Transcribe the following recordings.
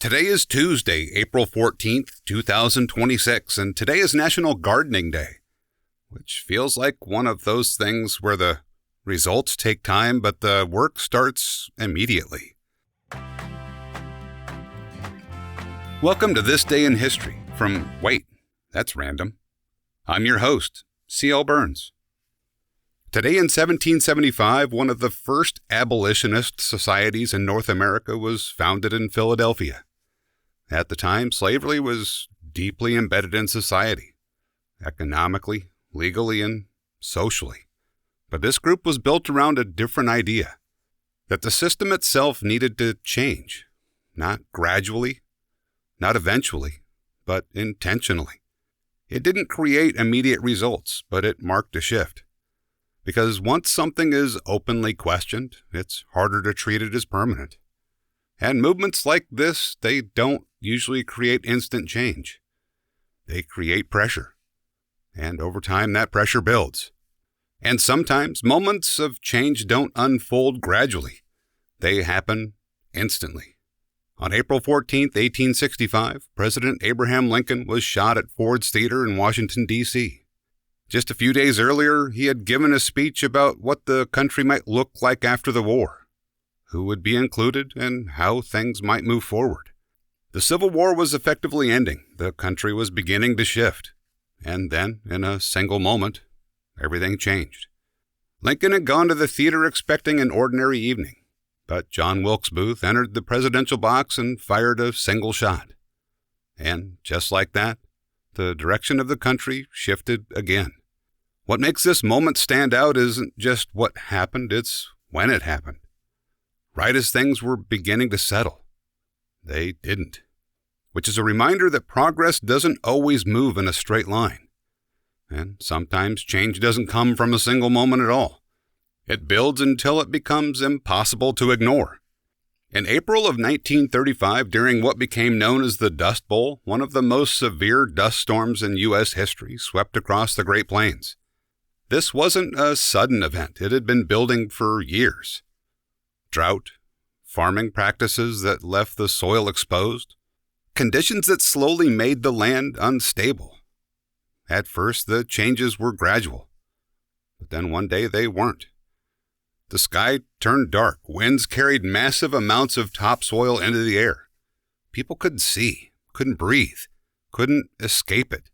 Today is Tuesday, April 14th, 2026, and today is National Gardening Day, which feels like one of those things where the results take time, but the work starts immediately. Welcome to This Day in History from Wait, That's Random. I'm your host, C.L. Burns. Today in 1775, one of the first abolitionist societies in North America was founded in Philadelphia. At the time, slavery was deeply embedded in society, economically, legally, and socially. But this group was built around a different idea, that the system itself needed to change, not gradually, not eventually, but intentionally. It didn't create immediate results, but it marked a shift. Because once something is openly questioned, it's harder to treat it as permanent. And movements like this, they don't usually create instant change. They create pressure. And over time, that pressure builds. And sometimes moments of change don't unfold gradually. They happen instantly. On April 14, 1865, President Abraham Lincoln was shot at Ford's Theater in Washington, D.C. Just a few days earlier, he had given a speech about what the country might look like after the war, who would be included, and how things might move forward. The Civil War was effectively ending. The country was beginning to shift. And then, in a single moment, everything changed. Lincoln had gone to the theater expecting an ordinary evening, but John Wilkes Booth entered the presidential box and fired a single shot. And just like that, the direction of the country shifted again. What makes this moment stand out isn't just what happened, it's when it happened. Right as things were beginning to settle, they didn't. Which is a reminder that progress doesn't always move in a straight line. And sometimes change doesn't come from a single moment at all. It builds until it becomes impossible to ignore. In April of 1935, during what became known as the Dust Bowl, one of the most severe dust storms in U.S. history swept across the Great Plains. This wasn't a sudden event. It had been building for years. Drought, farming practices that left the soil exposed, conditions that slowly made the land unstable. At first, the changes were gradual, but then one day they weren't. The sky turned dark. Winds carried massive amounts of topsoil into the air. People couldn't see, couldn't breathe, couldn't escape it.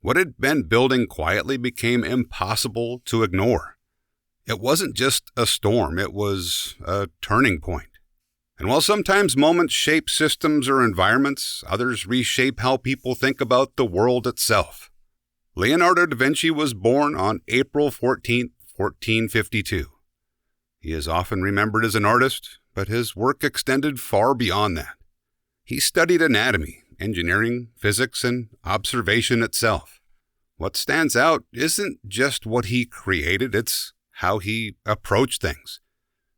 What had been building quietly became impossible to ignore. It wasn't just a storm, it was a turning point. And while sometimes moments shape systems or environments, others reshape how people think about the world itself. Leonardo da Vinci was born on April 14, 1452. He is often remembered as an artist, but his work extended far beyond that. He studied anatomy, engineering, physics, and observation itself. What stands out isn't just what he created, it's how he approached things.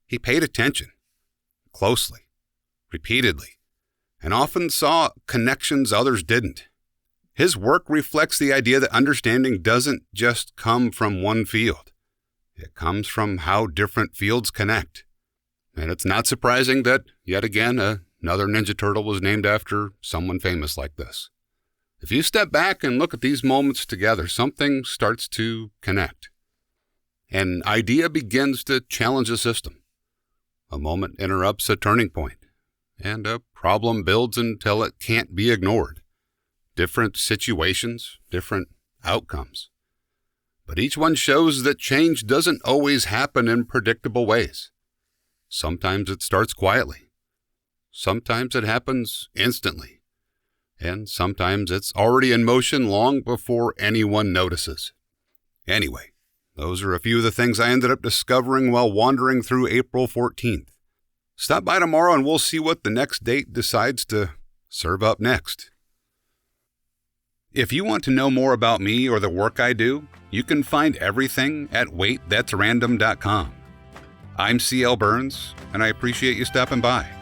He paid attention, closely, repeatedly, and often saw connections others didn't. His work reflects the idea that understanding doesn't just come from one field. It comes from how different fields connect. And it's not surprising that, yet again, another Ninja Turtle was named after someone famous like this. If you step back and look at these moments together, something starts to connect. An idea begins to challenge a system. A moment interrupts a turning point, and a problem builds until it can't be ignored. Different situations, different outcomes. But each one shows that change doesn't always happen in predictable ways. Sometimes it starts quietly. Sometimes it happens instantly. And sometimes it's already in motion long before anyone notices. Anyway, those are a few of the things I ended up discovering while wandering through April 14th. Stop by tomorrow and we'll see what the next date decides to serve up next. If you want to know more about me or the work I do, you can find everything at waitthat'srandom.com. I'm C.L. Burns, and I appreciate you stopping by.